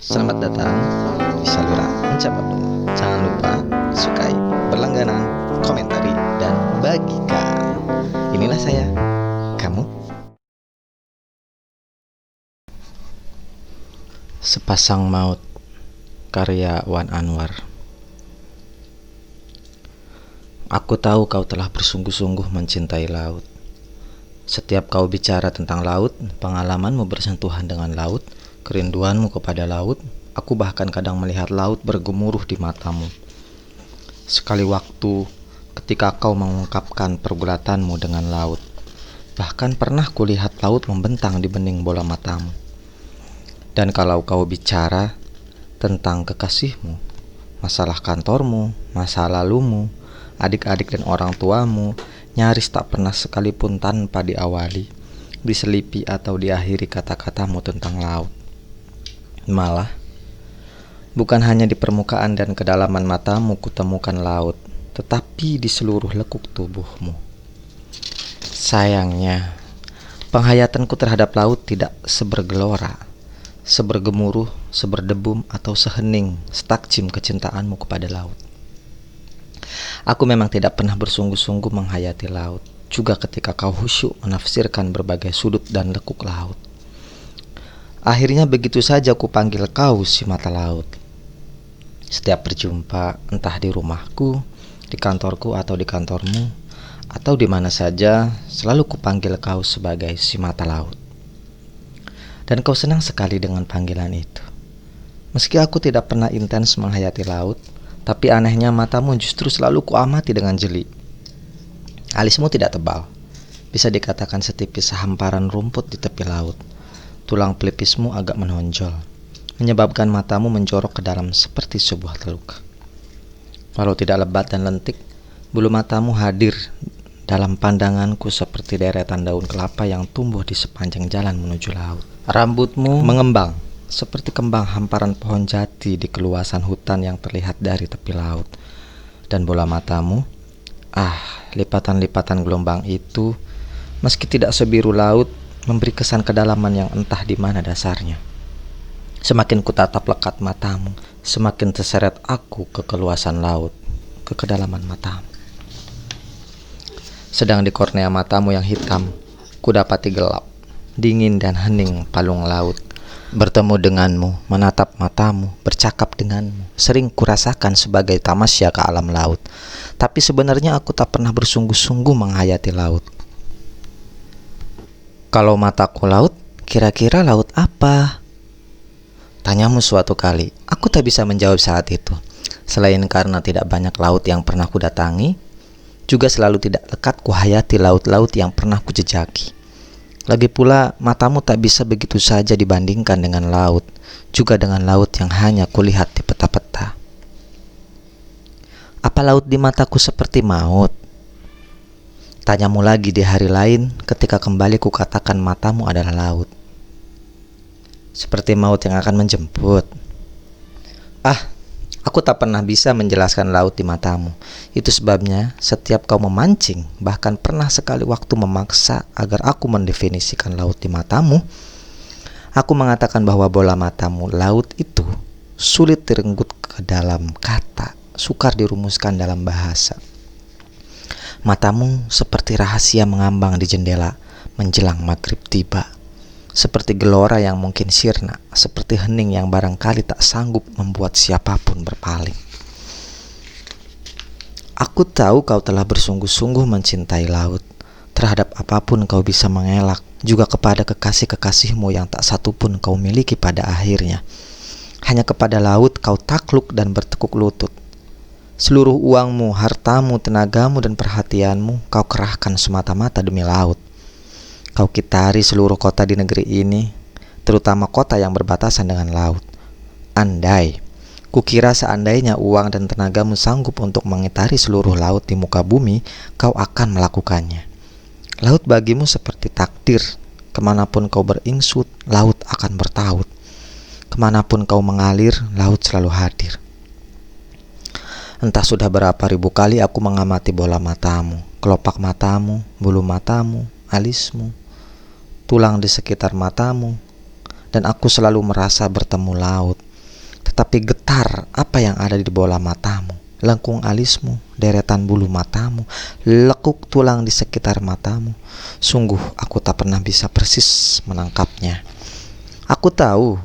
Selamat datang di saluran Mencapai Abdullah. Jangan lupa sukai, berlangganan, komentari, dan bagikan. Inilah saya, kamu. Sepasang Maut, karya Wan Anwar. Aku tahu kau telah bersungguh-sungguh mencintai laut. Setiap kau bicara tentang laut, pengalamanmu bersentuhan dengan laut, kerinduanmu kepada laut, aku bahkan kadang melihat laut bergemuruh di matamu. Sekali waktu ketika kau mengungkapkan pergulatanmu dengan laut, bahkan pernah kulihat laut membentang di bening bola matamu. Dan kalau kau bicara tentang kekasihmu, masalah kantormu, masa lalumu, adik-adik dan orang tuamu, nyaris tak pernah sekalipun tanpa diawali, diselipi atau diakhiri kata-katamu tentang laut. Malah, bukan hanya di permukaan dan kedalaman matamu kutemukan laut, tetapi di seluruh lekuk tubuhmu. Sayangnya, penghayatanku terhadap laut tidak sebergelora, sebergemuruh, seberdebum, atau sehening setakjim kecintaanmu kepada laut. Aku memang tidak pernah bersungguh-sungguh menghayati laut, juga ketika kau khusyuk menafsirkan berbagai sudut dan lekuk laut. Akhirnya begitu saja ku panggil kau si mata laut. Setiap berjumpa, entah di rumahku, di kantorku atau di kantormu, atau di mana saja, selalu ku panggil kau sebagai si mata laut. Dan kau senang sekali dengan panggilan itu. Meski aku tidak pernah intens menghayati laut, tapi anehnya matamu justru selalu kuamati dengan jeli. Alismu tidak tebal, bisa dikatakan setipis sehamparan rumput di tepi laut. Tulang pelipismu agak menonjol, menyebabkan matamu menjorok ke dalam seperti sebuah teluk. Walau tidak lebat dan lentik, bulu matamu hadir dalam pandanganku seperti deretan daun kelapa yang tumbuh di sepanjang jalan menuju laut. Rambutmu mengembang seperti kembang hamparan pohon jati di keluasan hutan yang terlihat dari tepi laut. Dan bola matamu, lipatan-lipatan gelombang itu, meski tidak sebiru laut, memberi kesan kedalaman yang entah di mana dasarnya. Semakin kutatap lekat matamu, semakin terseret aku ke keluasan laut, ke kedalaman matamu. Sedang di kornea matamu yang hitam, kudapati gelap, dingin dan hening palung laut. Bertemu denganmu, menatap matamu, bercakap denganmu, sering kurasakan sebagai tamasya ke alam laut. Tapi sebenarnya aku tak pernah bersungguh-sungguh menghayati laut. Kalau mataku laut, kira-kira laut apa? Tanyamu suatu kali, aku tak bisa menjawab saat itu. Selain karena tidak banyak laut yang pernah kudatangi, juga selalu tidak lekat kuhayati laut-laut yang pernah kujejaki. Lagi pula, matamu tak bisa begitu saja dibandingkan dengan laut, juga dengan laut yang hanya kulihat di peta-peta. Apa laut di mataku seperti maut? Tanyamu lagi di hari lain ketika kembali kukatakan matamu adalah laut. Seperti maut yang akan menjemput. Aku tak pernah bisa menjelaskan laut di matamu. Itu sebabnya setiap kau memancing, bahkan pernah sekali waktu memaksa agar aku mendefinisikan laut di matamu, aku mengatakan bahwa bola matamu laut itu sulit direnggut ke dalam kata, sukar dirumuskan dalam bahasa. Matamu seperti rahasia mengambang di jendela menjelang maghrib tiba. Seperti gelora yang mungkin sirna, seperti hening yang barangkali tak sanggup membuat siapapun berpaling. Aku tahu kau telah bersungguh-sungguh mencintai laut. Terhadap apapun kau bisa mengelak, juga kepada kekasih-kekasihmu yang tak satupun kau miliki pada akhirnya. Hanya kepada laut kau takluk dan bertekuk lutut. Seluruh uangmu, hartamu, tenagamu, dan perhatianmu kau kerahkan semata-mata demi laut. Kau kitari seluruh kota di negeri ini, terutama kota yang berbatasan dengan laut. Andai, kukira seandainya uang dan tenagamu sanggup untuk mengitari seluruh laut di muka bumi, kau akan melakukannya. Laut bagimu seperti takdir. Kemanapun kau beringsut, laut akan bertaut. Kemanapun kau mengalir, laut selalu hadir. Entah sudah berapa ribu kali aku mengamati bola matamu, kelopak matamu, bulu matamu, alismu, tulang di sekitar matamu, dan aku selalu merasa bertemu laut, Tetapi getar apa yang ada di bola matamu, lengkung alismu, deretan bulu matamu, lekuk tulang di sekitar matamu. Sungguh aku tak pernah bisa persis menangkapnya. Aku tahu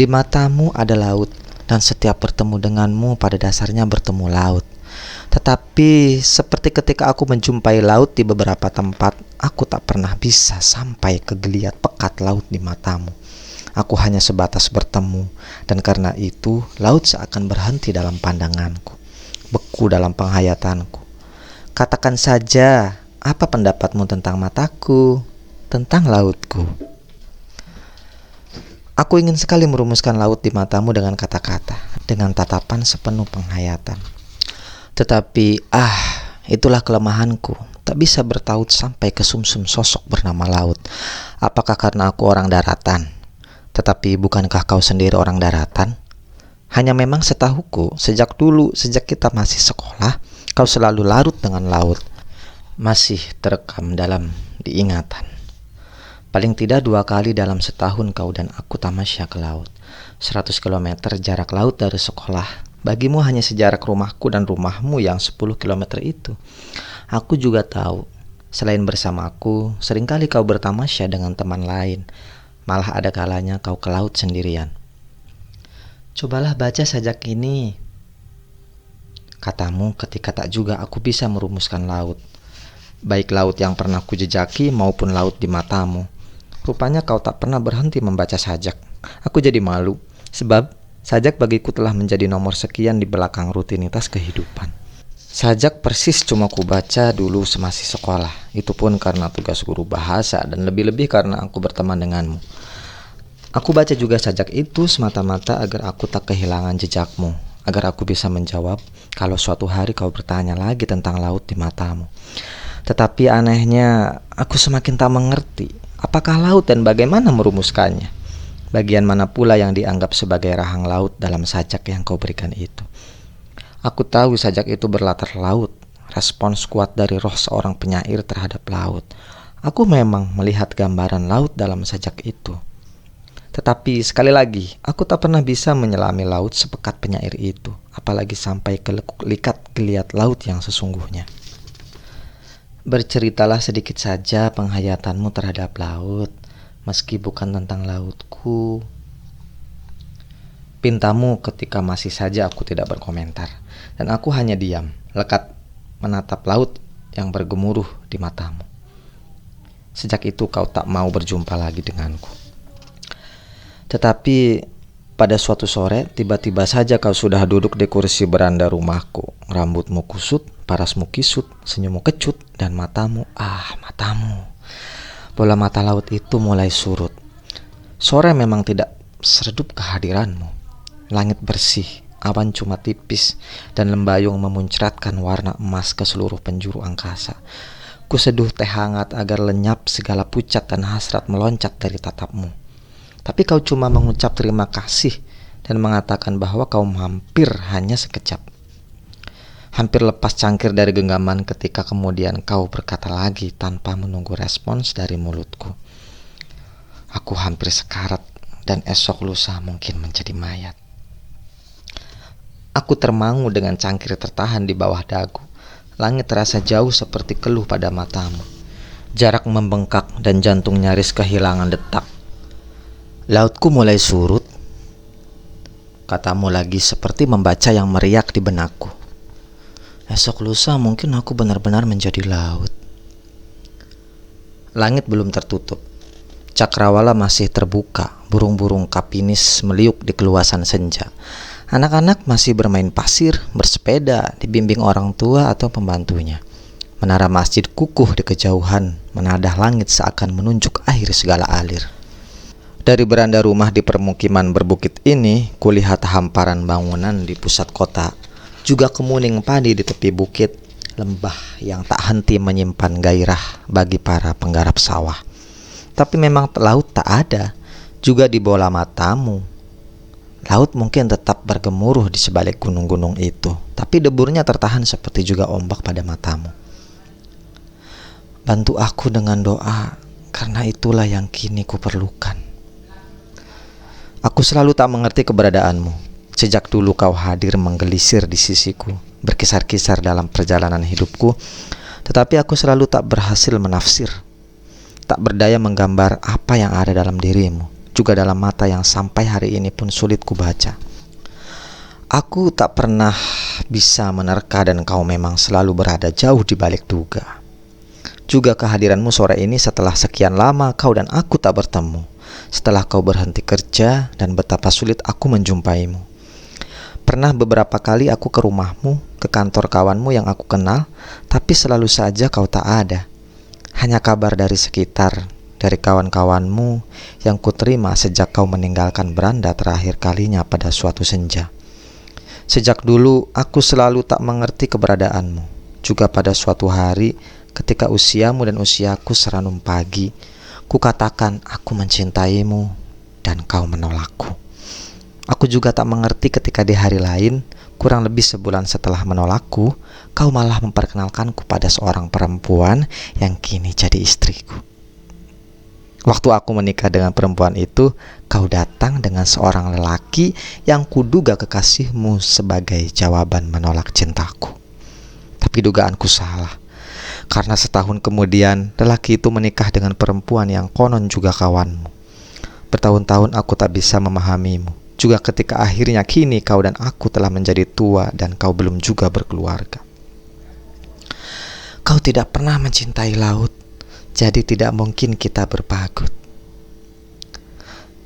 di matamu ada laut, dan setiap bertemu denganmu pada dasarnya bertemu laut. Tetapi seperti ketika aku menjumpai laut di beberapa tempat, aku tak pernah bisa sampai ke geliat pekat laut di matamu. Aku hanya sebatas bertemu, dan karena itu laut seakan berhenti dalam pandanganku, beku dalam penghayatanku. Katakan saja, apa pendapatmu tentang mataku, tentang lautku? Aku ingin sekali merumuskan laut di matamu dengan kata-kata, dengan tatapan sepenuh penghayatan. Tetapi, itulah kelemahanku. Tak bisa bertaut sampai ke sumsum sosok bernama laut. Apakah karena aku orang daratan? Tetapi bukankah kau sendiri orang daratan? Hanya memang setahuku, sejak dulu, sejak kita masih sekolah, kau selalu larut dengan laut. Masih terekam dalam diingatan. Paling tidak 2 kali dalam setahun kau dan aku tamasya ke laut. 100 km jarak laut dari sekolah. Bagimu hanya sejarak rumahku dan rumahmu yang 10 km itu. Aku juga tahu, selain bersamaku, seringkali kau bertamasya dengan teman lain. Malah ada kalanya kau ke laut sendirian. Cobalah baca sajak ini, katamu ketika tak juga aku bisa merumuskan laut. Baik laut yang pernah kujejaki maupun laut di matamu. Rupanya kau tak pernah berhenti membaca sajak. Aku jadi malu, sebab sajak bagiku telah menjadi nomor sekian di belakang rutinitas kehidupan. Sajak persis cuma kubaca dulu semasa sekolah. Itu pun karena tugas guru bahasa dan lebih-lebih karena aku berteman denganmu. Aku baca juga sajak itu semata-mata agar aku tak kehilangan jejakmu, agar aku bisa menjawab kalau suatu hari kau bertanya lagi tentang laut di matamu. Tetapi anehnya, aku semakin tak mengerti apakah laut dan bagaimana merumuskannya. Bagian mana pula yang dianggap sebagai rahang laut dalam sajak yang kau berikan itu. Aku tahu sajak itu berlatar laut, respons kuat dari roh seorang penyair terhadap laut. Aku memang melihat gambaran laut dalam sajak itu. Tetapi sekali lagi, aku tak pernah bisa menyelami laut sepekat penyair itu, apalagi sampai ke lekuk likat geliat laut yang sesungguhnya. Berceritalah sedikit saja penghayatanmu terhadap laut, meski bukan tentang lautku. Pintamu ketika masih saja aku tidak berkomentar, dan aku hanya diam, lekat menatap laut yang bergemuruh di matamu. Sejak itu kau tak mau berjumpa lagi denganku. Tetapi pada suatu sore, tiba-tiba saja kau sudah duduk di kursi beranda rumahku. Rambutmu kusut, parasmu kisut, senyummu kecut, dan matamu, matamu. Bola mata laut itu mulai surut. Sore memang tidak seredup kehadiranmu. Langit bersih, awan cuma tipis, dan lembayung memuncratkan warna emas ke seluruh penjuru angkasa. Kuseduh teh hangat agar lenyap segala pucat dan hasrat meloncat dari tatapmu. Tapi kau cuma mengucap terima kasih dan mengatakan bahwa kau hampir hanya sekejap. Hampir lepas cangkir dari genggaman ketika kemudian kau berkata lagi tanpa menunggu respons dari mulutku. Aku hampir sekarat dan esok lusa mungkin menjadi mayat. Aku termangu dengan cangkir tertahan di bawah dagu. Langit terasa jauh seperti keluh pada matamu. Jarak membengkak dan jantung nyaris kehilangan detak. Lautku mulai surut, katamu lagi seperti membaca yang meriak di benakku. Esok lusa mungkin aku benar-benar menjadi laut. Langit belum tertutup. Cakrawala masih terbuka. Burung-burung kapinis meliuk di keluasan senja. Anak-anak masih bermain pasir, bersepeda, dibimbing orang tua atau pembantunya. Menara masjid kukuh di kejauhan, menadah langit seakan menunjuk akhir segala alir. Dari beranda rumah di permukiman berbukit ini, kulihat hamparan bangunan di pusat kota, juga kemuning padi di tepi bukit, lembah yang tak henti menyimpan gairah bagi para penggarap sawah. Tapi memang laut tak ada, juga di bola matamu. Laut mungkin tetap bergemuruh di sebalik gunung-gunung itu, tapi deburnya tertahan seperti juga ombak pada matamu. Bantu aku dengan doa, karena itulah yang kini kuperlukan. Aku selalu tak mengerti keberadaanmu. Sejak dulu kau hadir menggelisir di sisiku, berkisar-kisar dalam perjalanan hidupku, tetapi aku selalu tak berhasil menafsir, tak berdaya menggambar apa yang ada dalam dirimu, juga dalam mata yang sampai hari ini pun sulit kubaca. Aku tak pernah bisa menerka dan kau memang selalu berada jauh di balik duga. Juga kehadiranmu sore ini setelah sekian lama kau dan aku tak bertemu, setelah kau berhenti kerja dan betapa sulit aku menjumpaimu. Pernah beberapa kali aku ke rumahmu, ke kantor kawanmu yang aku kenal, tapi selalu saja kau tak ada. Hanya kabar dari sekitar, dari kawan-kawanmu yang kuterima sejak kau meninggalkan beranda terakhir kalinya pada suatu senja. Sejak dulu aku selalu tak mengerti keberadaanmu. Juga pada suatu hari ketika usiamu dan usiaku seranum pagi, kukatakan aku mencintaimu dan kau menolakku. Aku juga tak mengerti ketika di hari lain, kurang lebih sebulan setelah menolakku, kau malah memperkenalkanku pada seorang perempuan yang kini jadi istriku. Waktu aku menikah dengan perempuan itu, kau datang dengan seorang lelaki yang kuduga kekasihmu sebagai jawaban menolak cintaku. Tapi dugaanku salah, karena setahun kemudian lelaki itu menikah dengan perempuan yang konon juga kawanmu. Bertahun-tahun aku tak bisa memahamimu. Juga ketika akhirnya kini kau dan aku telah menjadi tua dan kau belum juga berkeluarga. Kau tidak pernah mencintai laut, jadi tidak mungkin kita berpagut.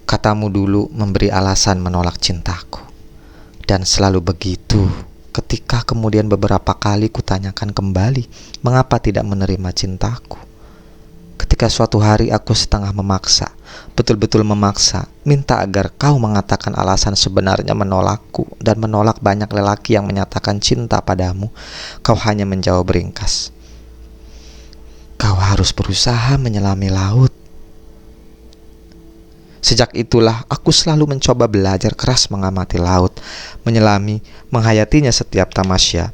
Katamu dulu memberi alasan menolak cintaku, dan selalu begitu ketika kemudian beberapa kali kutanyakan kembali mengapa tidak menerima cintaku. Ketika suatu hari aku setengah memaksa, betul-betul memaksa, minta agar kau mengatakan alasan sebenarnya menolakku dan menolak banyak lelaki yang menyatakan cinta padamu, kau hanya menjawab ringkas, kau harus berusaha menyelami laut. Sejak itulah aku selalu mencoba belajar keras mengamati laut, menyelami, menghayatinya setiap tamasya,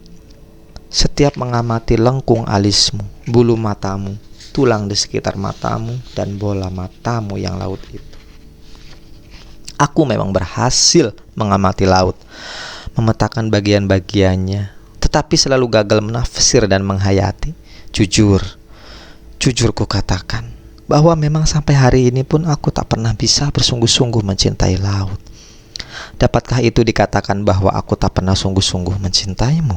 setiap mengamati lengkung alismu, bulu matamu, tulang di sekitar matamu, dan bola matamu yang laut itu. Aku memang berhasil mengamati laut, memetakan bagian-bagiannya, tetapi selalu gagal menafsir dan menghayati. Jujur ku katakan bahwa memang sampai hari ini pun aku tak pernah bisa bersungguh-sungguh mencintai laut. Dapatkah itu dikatakan bahwa aku tak pernah sungguh-sungguh mencintaimu?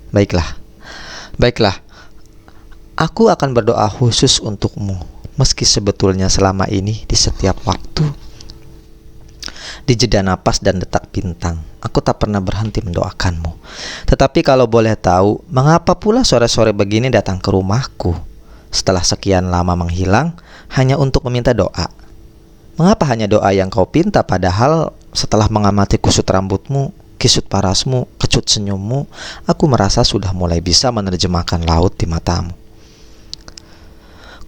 Baiklah, aku akan berdoa khusus untukmu, meski sebetulnya selama ini di setiap waktu, di jeda napas dan detak bintang, aku tak pernah berhenti mendoakanmu. Tetapi kalau boleh tahu, mengapa pula sore-sore begini datang ke rumahku setelah sekian lama menghilang hanya untuk meminta doa? Mengapa hanya doa yang kau pinta, padahal setelah mengamati kusut rambutmu, kisut parasmu, kecut senyummu, aku merasa sudah mulai bisa menerjemahkan laut di matamu.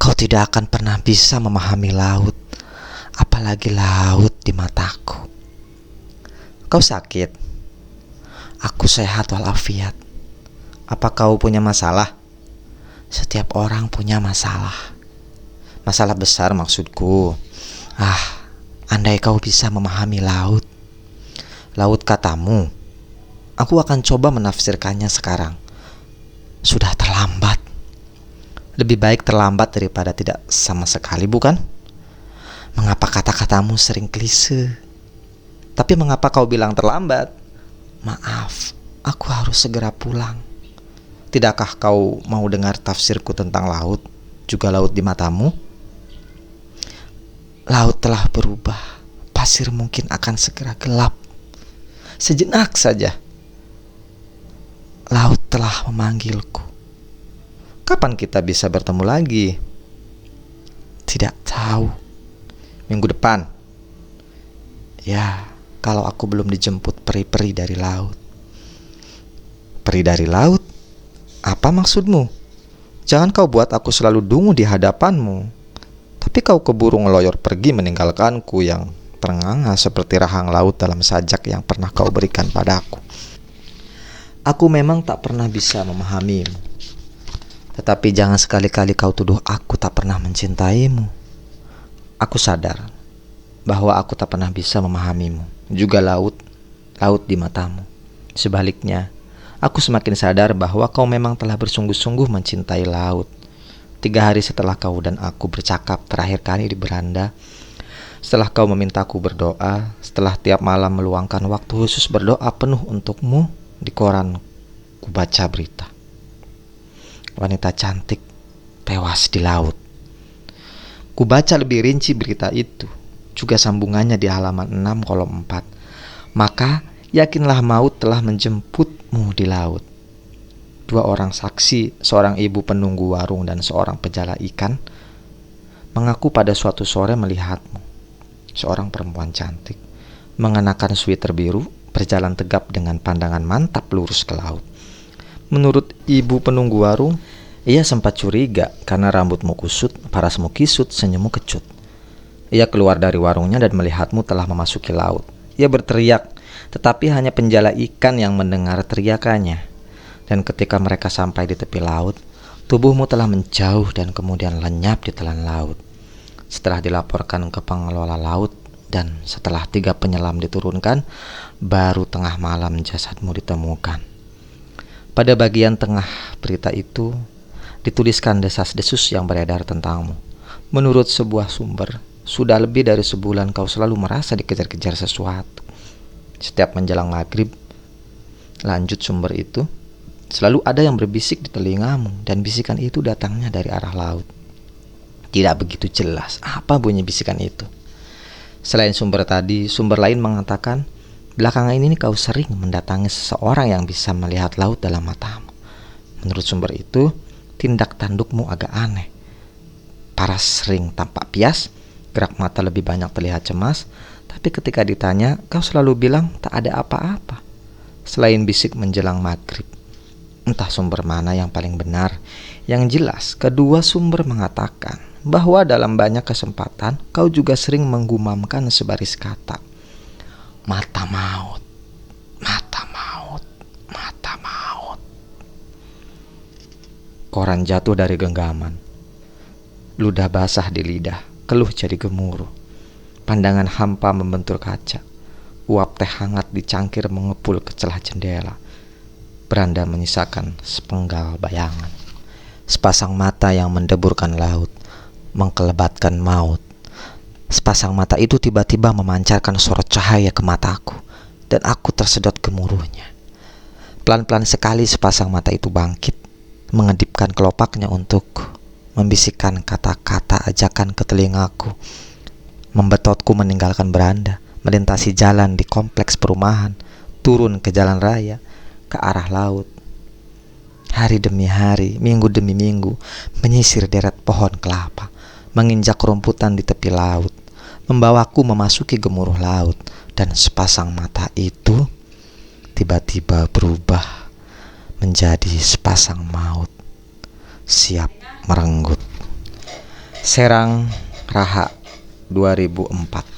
Kau tidak akan pernah bisa memahami laut, apalagi laut di mataku. Kau sakit? Aku sehat walafiat. Apa kau punya masalah? Setiap orang punya masalah. Masalah besar maksudku. Andai kau bisa memahami laut. Laut katamu. Aku akan coba menafsirkannya sekarang. Sudah terlambat. Lebih baik terlambat daripada tidak sama sekali, bukan? Mengapa kata-katamu sering klise? Tapi mengapa kau bilang terlambat? Maaf, aku harus segera pulang. Tidakkah kau mau dengar tafsirku tentang laut, juga laut di matamu? Laut telah berubah. Pasir mungkin akan segera gelap. Sejenak saja. Laut telah memanggilku. Kapan kita bisa bertemu lagi? Tidak tahu. Minggu depan. Ya, kalau aku belum dijemput peri-peri dari laut. Peri dari laut? Apa maksudmu? Jangan kau buat aku selalu dungu di hadapanmu. Tapi kau keburu ngeloyor pergi meninggalkanku yang terengah seperti rahang laut dalam sajak yang pernah kau berikan padaku. Aku memang tak pernah bisa memahamimu. Tetapi jangan sekali-kali kau tuduh aku tak pernah mencintaimu. Aku sadar bahwa aku tak pernah bisa memahamimu, juga laut. laut di matamu. Sebaliknya, aku semakin sadar bahwa kau memang telah bersungguh-sungguh mencintai laut. 3 hari setelah kau dan aku bercakap terakhir kali di beranda, setelah kau memintaku berdoa, setelah tiap malam meluangkan waktu khusus berdoa penuh untukmu, di koran ku baca berita. Wanita cantik tewas di laut. Ku baca lebih rinci berita itu, juga sambungannya di halaman 6 kolom 4. Maka yakinlah maut telah menjemputmu di laut. 2 orang saksi, seorang ibu penunggu warung dan seorang penjala ikan, mengaku pada suatu sore melihatmu. Seorang perempuan cantik, mengenakan sweater biru, berjalan tegap dengan pandangan mantap lurus ke laut. Menurut ibu penunggu warung, ia sempat curiga karena rambutmu kusut, parasmu kisut, senyummu kecut. Ia keluar dari warungnya dan melihatmu telah memasuki laut. Ia berteriak, tetapi hanya penjala ikan yang mendengar teriakannya. Dan ketika mereka sampai di tepi laut, tubuhmu telah menjauh dan kemudian lenyap di telan laut. Setelah dilaporkan ke pengelola laut dan setelah 3 penyelam diturunkan, baru tengah malam jasadmu ditemukan. Pada bagian tengah berita itu dituliskan desas-desus yang beredar tentangmu. Menurut sebuah sumber, sudah lebih dari sebulan kau selalu merasa dikejar-kejar sesuatu. Setiap menjelang maghrib, lanjut sumber itu, selalu ada yang berbisik di telingamu, dan bisikan itu datangnya dari arah laut. Tidak begitu jelas apa bunyi bisikan itu. Selain sumber tadi, sumber lain mengatakan, belakangan ini kau sering mendatangi seseorang yang bisa melihat laut dalam matamu. Menurut sumber itu, tindak tandukmu agak aneh. Paras sering tampak pias, gerak mata lebih banyak terlihat cemas, tapi ketika ditanya, kau selalu bilang tak ada apa-apa. Selain bisik menjelang maghrib. Entah sumber mana yang paling benar. Yang jelas, kedua sumber mengatakan bahwa dalam banyak kesempatan kau juga sering menggumamkan sebaris kata, mata maut, mata maut, mata maut. Koran jatuh dari genggaman. Ludah basah di lidah, keluh jadi gemuruh. Pandangan hampa membentur kaca. Uap teh hangat di cangkir mengepul ke celah jendela. Beranda menyisakan sepenggal bayangan. Sepasang mata yang mendeburkan laut, mengkelebatkan maut. Sepasang mata itu tiba-tiba memancarkan sorot cahaya ke mataku, dan aku tersedot gemuruhnya. Pelan-pelan sekali sepasang mata itu bangkit, mengedipkan kelopaknya untuk membisikkan kata-kata ajakan ke telingaku, membetotku meninggalkan beranda, melintasi jalan di kompleks perumahan, turun ke jalan raya, ke arah laut. Hari demi hari, minggu demi minggu, menyisir deret pohon kelapa, menginjak rumputan di tepi laut, membawaku memasuki gemuruh laut, dan sepasang mata itu tiba-tiba berubah menjadi sepasang maut, siap merenggut. Serang Raha 2004.